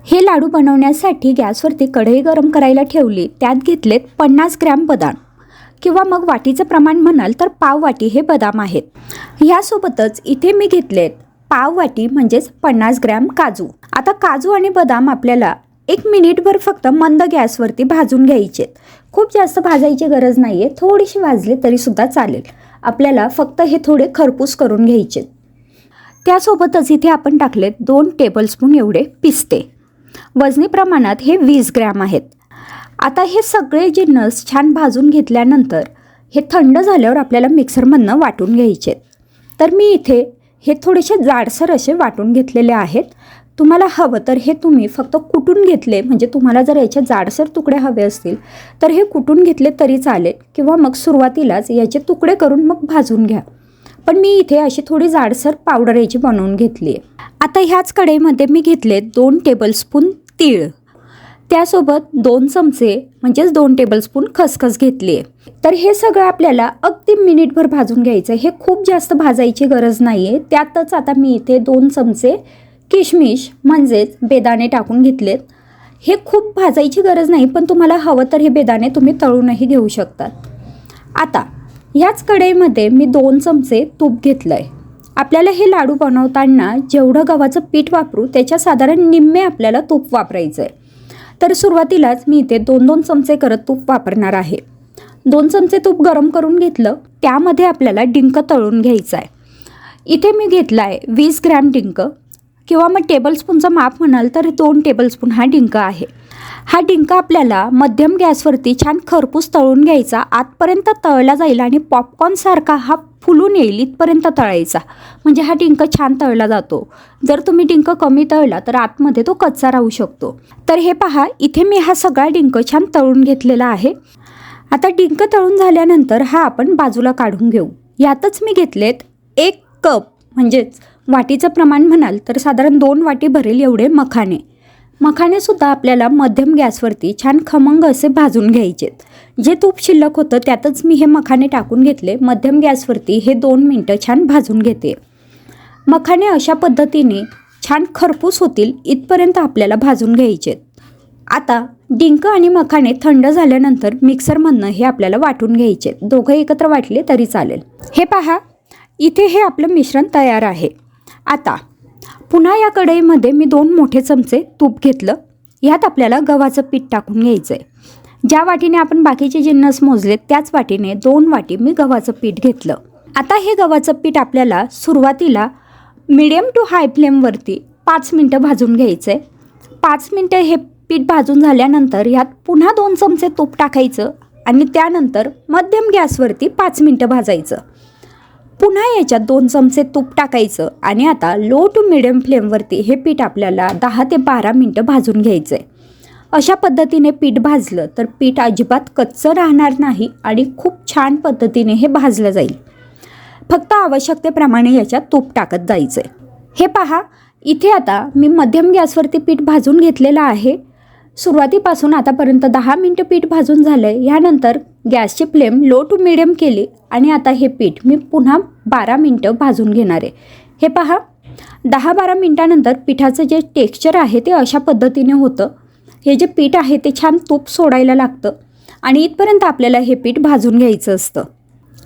हे लाडू बनवण्यासाठी गॅसवरती कढई गरम करायला ठेवली. त्यात घेतलेत 50 ग्रॅम बदाम किंवा मग वाटीचं प्रमाण म्हणाल तर पाव वाटी हे बदाम आहेत. ह्यासोबतच इथे मी घेतलेत पाव वाटी म्हणजेच 50 ग्रॅम काजू. आता काजू आणि बदाम आपल्याला 1 मिनिटभर फक्त मंद गॅसवरती भाजून घ्यायचेत. खूप जास्त भाजायची गरज नाही आहे, थोडीशी भाजले तरीसुद्धा चालेल. आपल्याला फक्त हे थोडे खरपूस करून घ्यायचे. त्यासोबतच इथे आपण टाकलेत 2 टेबलस्पून एवढे पिस्ते. वजनी प्रमाणात हे 20 ग्रॅम आहेत. आता हे सगळे जिन्नस छान भाजून घेतल्यानंतर हे थंड झाल्यावर आपल्याला मिक्सरमधनं वाटून घ्यायचे. तर मी इथे हे थोडेसे जाडसर असे वाटून घेतलेले आहेत. तुम्हाला हवं तर हे तुम्ही फक्त कुटून घेतले, म्हणजे तुम्हाला जर याचे जाडसर तुकडे हवे असतील तर हे कुटून घेतले तरी चालेल, किंवा मग सुरुवातीलाच याचे तुकडे करून मग भाजून घ्या. पण मी इथे अशी थोडी जाडसर पावडर याची बनवून घेतली आहे. आता ह्याच कढईमध्ये मी घेतले 2 टेबलस्पून तीळ, त्यासोबत 2 चमचे म्हणजेच 2 टेबलस्पून खसखस घेतली आहे. तर हे सगळं आपल्याला अगदी मिनिटभर भाजून घ्यायचं आहे. हे खूप जास्त भाजायची गरज नाही आहे. त्यातच आता मी इथे 2 चमचे किशमिश म्हणजेच बेदाणे टाकून घेतलेत. हे खूप भाजायची गरज नाही, पण तुम्हाला हवं तर हे बेदाणे तुम्ही तळूनही घेऊ शकतात. आता ह्याच कढईमध्ये मी 2 चमचे तूप घेतलं आहे. आपल्याला हे लाडू बनवताना जेवढं गव्हाचं पीठ वापरू त्याच्या साधारण निम्मे आपल्याला तूप वापरायचं आहे. तर सुरुवातीलाच मी इथे 2-2 चमचे करत तूप वापरणार आहे. 2 चमचे तूप गरम करून घेतलं. त्यामध्ये आपल्याला डिंक तळून घ्यायचा आहे. इथे मी घेतला आहे 20 ग्रॅम डिंक, किंवा मग टेबलस्पूनचं माप म्हणाल तर 2 टेबलस्पून हा डिंक आहे. हा डिंक आपल्याला मध्यम गॅसवरती छान खरपूस तळून घ्यायचा. आतपर्यंत तळला जाईल आणि पॉपकॉर्नसारखा हा फुलून येईल इथपर्यंत तळायचा, म्हणजे हा डिंक छान तळला जातो. जर तुम्ही डिंक कमी तळला तर आतमध्ये तो कच्चा राहू शकतो. तर हे पहा, इथे मी हा सगळा डिंक छान तळून घेतलेला आहे. आता डिंक तळून झाल्यानंतर हा आपण बाजूला काढून घेऊ. यातच मी घेतलेत 1 कप म्हणजेच वाटीचं प्रमाण म्हणाल तर साधारण 2 वाटी भरेल एवढे मखाणे. मखाणेसुद्धा आपल्याला मध्यम गॅसवरती छान खमंग असे भाजून घ्यायचेत. जे तूप शिल्लक होतं त्यातच मी हे मखाणे टाकून घेतले. मध्यम गॅसवरती हे 2 मिनटं छान भाजून घेते. मखाणे अशा पद्धतीने छान खरपूस होतील इथपर्यंत आपल्याला भाजून घ्यायचेत. आता डिंक आणि मखाणे थंड झाल्यानंतर मिक्सरमधनं हे आपल्याला वाटून घ्यायचे. दोघं एकत्र वाटले तरी चालेल. हे पहा, इथे हे आपलं मिश्रण तयार आहे. आता पुन्हा या कढईमध्ये मी 2 मोठे चमचे तूप घेतलं. यात आपल्याला गव्हाचं पीठ टाकून घ्यायचं आहे. ज्या वाटीने आपण बाकीचे जिन्नस मोजले त्याच वाटीने 2 वाटी मी गव्हाचं पीठ घेतलं. आता हे गव्हाचं पीठ आपल्याला सुरुवातीला मिडियम टू हाय फ्लेमवरती 5 मिनटं भाजून घ्यायचं आहे. 5 मिनटं हे पीठ भाजून झाल्यानंतर यात पुन्हा 2 चमचे तूप टाकायचं आणि त्यानंतर मध्यम गॅसवरती 5 मिनटं भाजायचं. पुन्हा याच्यात 2 चमचे तूप टाकायचं आणि आता लो टू मिडियम फ्लेमवरती हे पीठ आपल्याला 10 ते 12 मिनटं भाजून घ्यायचं आहे. अशा पद्धतीने पीठ भाजलं तर पीठ अजिबात कच्चं राहणार नाही आणि खूप छान पद्धतीने हे भाजलं जाईल. फक्त आवश्यकतेप्रमाणे याच्यात तूप टाकत जायचं आहे. हे पहा, इथे आता मी मध्यम गॅसवरती पीठ भाजून घेतलेलं आहे. सुरुवातीपासून आतापर्यंत 10 मिनटं पीठ भाजून झालं आहे. यानंतर गॅसची फ्लेम लो टू मिडियम केली आणि आता हे पीठ मी पुन्हा 12 मिनटं भाजून घेणार आहे. हे पहा, 10-12 मिनटानंतर पिठाचं जे टेक्स्चर आहे ते अशा पद्धतीने होतं. हे जे पीठ आहे ते छान तूप सोडायला लागतं आणि इथपर्यंत आपल्याला हे पीठ भाजून घ्यायचं असतं.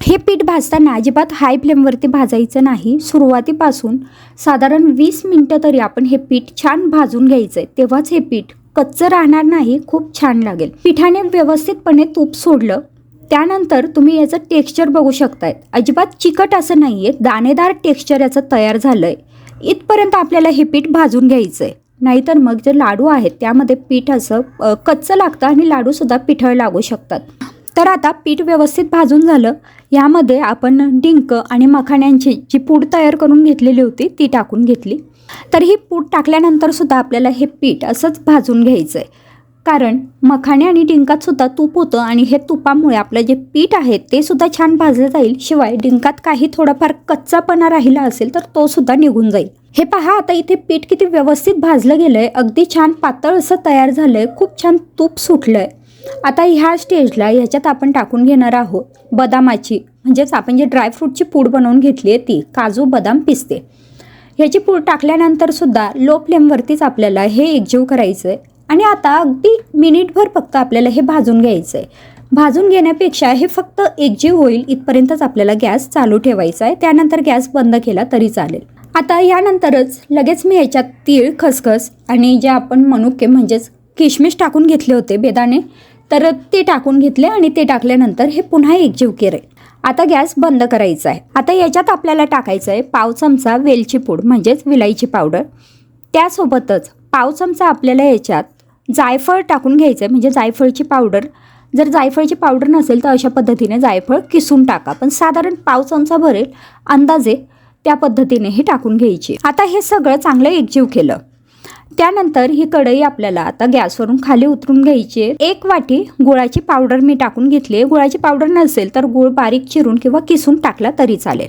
हे पीठ भाजताना अजिबात हाय फ्लेमवरती भाजायचं नाही. सुरुवातीपासून साधारण 20 मिनटं तरी आपण हे पीठ छान भाजून घ्यायचं आहे. तेव्हाच हे पीठ कच्चं राहणार नाही, खूप छान लागेल. पिठाने व्यवस्थितपणे तूप सोडलं त्यानंतर तुम्ही याचं टेक्स्चर बघू शकताय. अजिबात चिकट असं नाही आहे, दाणेदार टेक्स्चर याचं तयार झालं आहे. इथपर्यंत आपल्याला हे पीठ भाजून घ्यायचं आहे. नाहीतर मग जे लाडू आहेत त्यामध्ये पीठ असं कच्चं लागतं आणि लाडूसुद्धा पिठळ लागू शकतात. तर आता पीठ व्यवस्थित भाजून झालं. यामध्ये आपण डिंक आणि मखाण्यांची जी पूड तयार करून घेतलेली होती ती टाकून घेतली. तर ही पूड टाकल्यानंतरसुद्धा आपल्याला हे पीठ असंच भाजून घ्यायचं आहे. कारण मखाणे आणि डिंकातसुद्धा तूप होतं आणि हे तुपामुळे आपलं जे पीठ आहे ते सुद्धा छान भाजलं जाईल. शिवाय डिंकात काही थोडाफार कच्चापणा राहिला असेल तर तो सुद्धा निघून जाईल. हे पहा, आता इथे पीठ किती व्यवस्थित भाजलं गेलं आहे. अगदी छान पातळ असं तयार झालं आहे. खूप छान तूप सुटलं आहे. आता ह्या स्टेजला ह्याच्यात आपण टाकून घेणार आहोत बदामाची, म्हणजेच आपण जे ड्रायफ्रूटची पूड बनवून घेतली आहे ती, काजू, बदाम, पिस्ते. ह्याची पूड टाकल्यानंतर सुद्धा लो फ्लेमवरतीच आपल्याला हे एकजीव करायचं आहे आणि आता अगदी मिनिटभर फक्त आपल्याला हे भाजून घ्यायचं आहे. भाजून घेण्यापेक्षा हे फक्त एकजीव होईल इथपर्यंतच आपल्याला गॅस चालू ठेवायचा आहे. त्यानंतर गॅस बंद केला तरी चालेल. आता यानंतरच लगेच मी याच्यात तीळ, खसखस आणि जे आपण मनुके म्हणजेच किशमिश टाकून घेतले होते बेदाणे, तर ते टाकून घेतले आणि ते टाकल्यानंतर हे पुन्हा एकजीव केले. आता गॅस बंद करायचा आहे. आता याच्यात आपल्याला टाकायचं आहे पाव चमचा वेलची पूड म्हणजेच विलायची पावडर. त्यासोबतच पाव चमचा आपल्याला याच्यात जायफळ टाकून घ्यायचं आहे म्हणजे जायफळची पावडर. जर जायफळची पावडर नसेल तर अशा पद्धतीने जायफळ किसून टाका, पण साधारण पाव चमचा भरेल अंदाजे त्या पद्धतीने ही टाकून घ्यायची. आता हे सगळं चांगलं एकजीव केलं. त्यानंतर ही कढई आपल्याला आता गॅसवरून खाली उतरून घ्यायची आहे. 1 वाटी गुळाची पावडर मी टाकून घेतली आहे. गुळाची पावडर नसेल तर गुळ बारीक चिरून किंवा किसून टाकला तरी चालेल.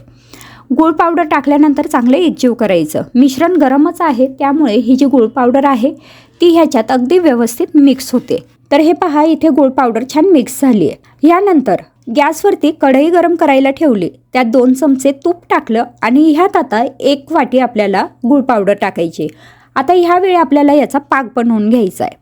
गुळ पावडर टाकल्यानंतर चांगले एकजीव करायचं. मिश्रण गरमच आहे त्यामुळे ही जी गुळ पावडर आहे ती ह्याच्यात अगदी व्यवस्थित मिक्स होते. तर हे पहा, इथे गुळ पावडर छान मिक्स झाली आहे. यानंतर गॅसवरती कढई गरम करायला ठेवली. त्यात 2 चमचे तूप टाकलं आणि ह्यात आता 1 वाटी आपल्याला गुळ पावडर टाकायची. आता ह्यावेळी आपल्याला याचा पाक बनवून घ्यायचा आहे.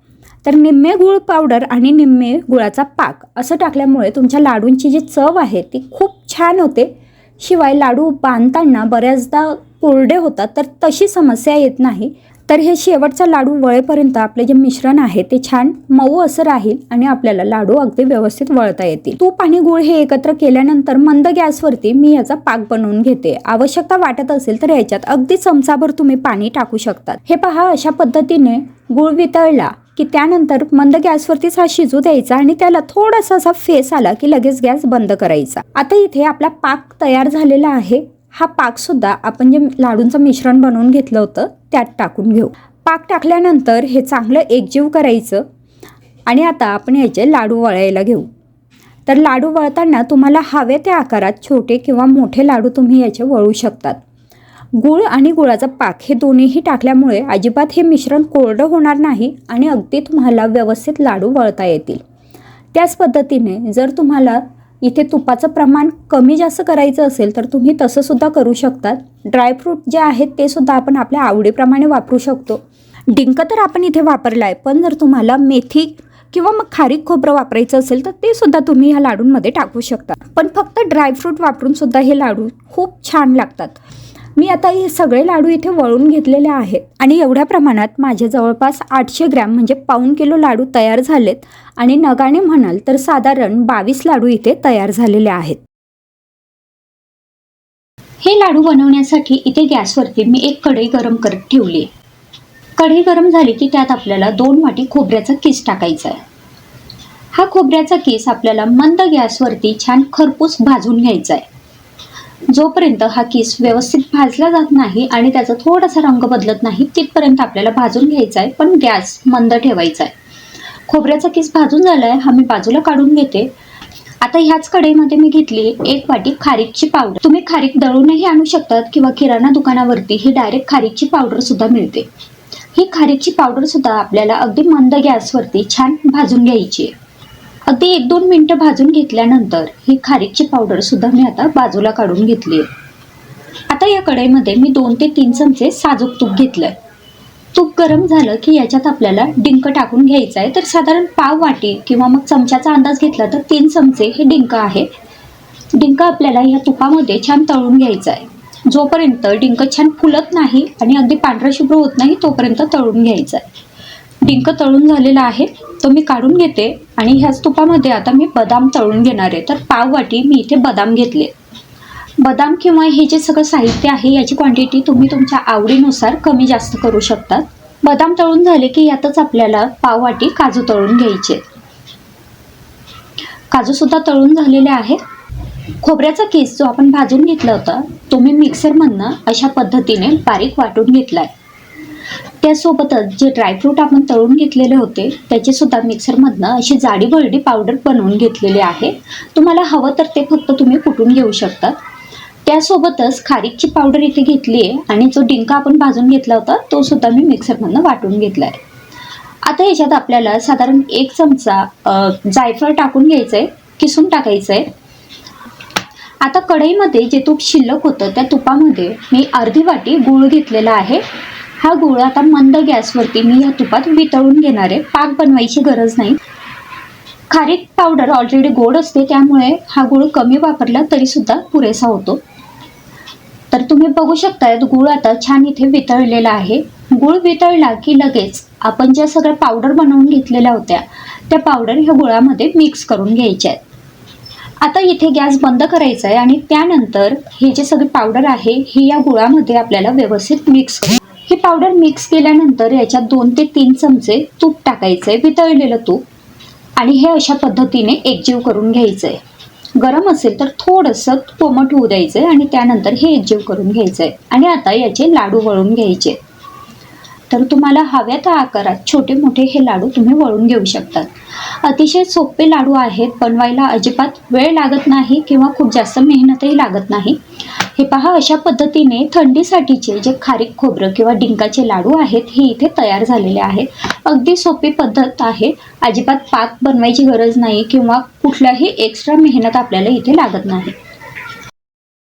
तर निम्मे गुळ पावडर आणि निम्मे गुळाचा पाक असं टाकल्यामुळे तुमच्या लाडूंची जी चव आहे ती खूप छान होते. शिवाय लाडू बांधताना बऱ्याचदा कोरडे होतात, तर तशी समस्या येत नाही. तर हे शेवटचा लाडू वळेपर्यंत आपले जे मिश्रण आहे ते छान मऊ असं राहील आणि आपल्याला लाडू अगदी व्यवस्थित वळता येतील. तूप आणि गुळ हे एकत्र केल्यानंतर मंद गॅसवरती मी याचा पाक बनवून घेते. आवश्यकता वाटत असेल तर याच्यात अगदी चमचाभर तुम्ही पाणी टाकू शकतात. हे पहा, अशा पद्धतीने गुळ वितळला की त्यानंतर मंद गॅसवरतीच हा शिजू द्यायचा आणि त्याला थोडासा असा फेस आला की लगेच गॅस बंद करायचा. आता इथे आपला पाक तयार झालेला आहे. हा पाक सुद्धा आपण जे लाडूंचं मिश्रण बनवून घेतलं होतं त्यात टाकून घेऊ. पाक टाकल्यानंतर हे चांगलं एकजीव करायचं आणि आता आपण याचे लाडू वळायला घेऊ. तर लाडू वळताना तुम्हाला हवे त्या आकारात छोटे किंवा मोठे लाडू तुम्ही याचे वळू शकतात. गूळ आणि गुळाचा पाक हे दोन्हीही टाकल्यामुळे अजिबात हे मिश्रण कोरडं होणार नाही आणि अगदी तुम्हाला व्यवस्थित लाडू वळता येतील. त्याच पद्धतीने जर तुम्हाला इथे तुपाचं प्रमाण कमी जास्त करायचं असेल तर तुम्ही तसं सुद्धा करू शकतात. ड्रायफ्रूट जे आहेत ते सुद्धा आपण आपल्या आवडीप्रमाणे वापरू शकतो. डिंक तर आपण इथे वापरला आहे, पण जर तुम्हाला मेथी किंवा मग खारीक खोबरं वापरायचं असेल तर ते सुद्धा तुम्ही ह्या लाडूंमध्ये टाकू शकता. पण फक्त ड्रायफ्रूट वापरून सुद्धा हे लाडू खूप छान लागतात. मी आता हे सगळे लाडू इथे वळून घेतलेले आहेत आणि एवढ्या प्रमाणात माझे जवळपास 800 ग्रॅम म्हणजे पाऊण किलो लाडू तयार झालेत आणि नगाने म्हणाल तर साधारण 22 लाडू इथे तयार झालेले आहेत. हे लाडू बनवण्यासाठी इथे गॅसवरती मी एक कढई गरम करत ठेवली. कढई गरम झाली की त्यात आपल्याला 2 वाटी खोबऱ्याचा किस टाकायचा आहे. हा खोबऱ्याचा किस आपल्याला मंद गॅसवरती छान खरपूस भाजून घ्यायचा आहे. जोपर्यंत हा किस व्यवस्थित भाजला जात नाही आणि त्याचा थोडासा रंग बदलत नाही तिथपर्यंत आपल्याला भाजून घ्यायचा आहे, पण गॅस मंद ठेवायचा आहे. खोबऱ्याचा किस भाजून झालाय, हा मी बाजूला काढून घेते. आता ह्याच कढईमध्ये मी घेतली 1 वाटी खारीकची पावडर. तुम्ही खारीक दळूनही आणू शकतात किंवा किराणा दुकानावरती ही डायरेक्ट खारीकची पावडर सुद्धा मिळते. ही खारीकची पावडर सुद्धा आपल्याला अगदी मंद गॅसवरती छान भाजून घ्यायची आहे. अगदी 1-2 मिनिटं भाजून घेतल्यानंतर ही खारीकची पावडर सुद्धा मी आता बाजूला काढून घेतली आहे. आता या कढईमध्ये मी 2 ते 3 चमचे साजूक तूप घेतलंय. तूप गरम झालं की याच्यात आपल्याला डिंक टाकून घ्यायचा आहे. तर साधारण पाव वाटी किंवा मग चमच्याचा अंदाज घेतला तर 3 चमचे हे डिंक आहे. डिंक आपल्याला या तुपामध्ये छान तळून घ्यायचा आहे. जोपर्यंत डिंक छान फुलत नाही आणि अगदी पांढरा शुभ्र होत नाही तोपर्यंत तळून घ्यायचा आहे. डिंक तळून झालेला आहे तो मी काढून घेते आणि ह्याच तुपामध्ये आता मी बदाम तळून घेणार आहे. तर पाव वाटी मी इथे बदाम घेतले. बदाम किंवा हे जे सगळं साहित्य आहे याची क्वांटिटी तुम्ही तुमच्या आवडीनुसार कमी जास्त करू शकतात. बदाम तळून झाले की यातच आपल्याला पाव वाटी काजू तळून घ्यायचे. काजू सुद्धा तळून झालेले आहेत. खोबऱ्याचा किस जो आपण भाजून घेतला होता तो मी मिक्सरमधनं अशा पद्धतीने बारीक वाटून घेतलाय. त्यासोबतच जे ड्रायफ्रूट आपण तळून घेतलेले होते त्याचे सुद्धा मिक्सरमधनं अशी जाडी भरडी पावडर बनवून घेतलेली आहे. तुम्हाला हवं तर ते फक्त तुम्ही कुटून घेऊ शकता. त्यासोबतच खारीकची पावडर इथे घेतली आहे आणि जो डिंक आपण भाजून घेतला होता तो सुद्धा मी मिक्सरमधनं वाटून घेतला आहे. आता याच्यात आपल्याला साधारण 1 चमचा जायफळ टाकून घ्यायचं आहे, किसून टाकायचं आहे. आता कढईमध्ये जे तूप शिल्लक होतं त्या तुपामध्ये मी अर्धी वाटी गूळ घेतलेला आहे. हा गूळ आता मंद गॅसवरती मी या तुपात वितळून घेणार आहे. पाक बनवायची गरज नाही. खारीक पावडर ऑलरेडी गोड असते, त्यामुळे हा गूळ कमी वापरला तरी सुद्धा पुरेसा होतो. तर तुम्ही बघू शकता गूळ आता छान इथे वितळलेला आहे. गूळ वितळला की लगेच आपण ज्या सगळ्या पावडर बनवून घेतलेल्या होत्या त्या पावडर ह्या गुळामध्ये मिक्स करून घ्यायच्या आहेत. आता इथे गॅस बंद करायचा आहे आणि त्यानंतर हे जे सगळे पावडर आहे ही या गुळामध्ये आपल्याला व्यवस्थित मिक्स करू. ही पावडर मिक्स केल्यानंतर याच्यात 2 ते 3 चमचे तूप टाकायचं आहे, वितळलेलं तूप, आणि हे अशा पद्धतीने एकजीव करून घ्यायचं आहे. गरम असेल तर थोडंसं कोमट होऊ द्यायचं आहे आणि त्यानंतर हे एकजीव करून घ्यायचं आहे. आणि आता याचे लाडू वळून घ्यायचे. तर तुम्हाला हव्या त्या आकारात छोटे मोठे हे लाडू तुम्ही वळून घेऊ शकतात. अतिशय सोपे लाडू आहेत, बनवायला अजिबात वेळ लागत नाही किंवा खूप जास्त मेहनतही लागत नाही. हे पहा, अशा पद्धतीने थंडीसाठीचे जे खारीक खोबरं किंवा डिंकाचे लाडू आहेत हे इथे तयार झालेले आहेत. अगदी सोपी पद्धत आहे. अजिबात पाक बनवायची गरज नाही किंवा कुठल्याही एक्स्ट्रा मेहनत आपल्याला इथे लागत नाही.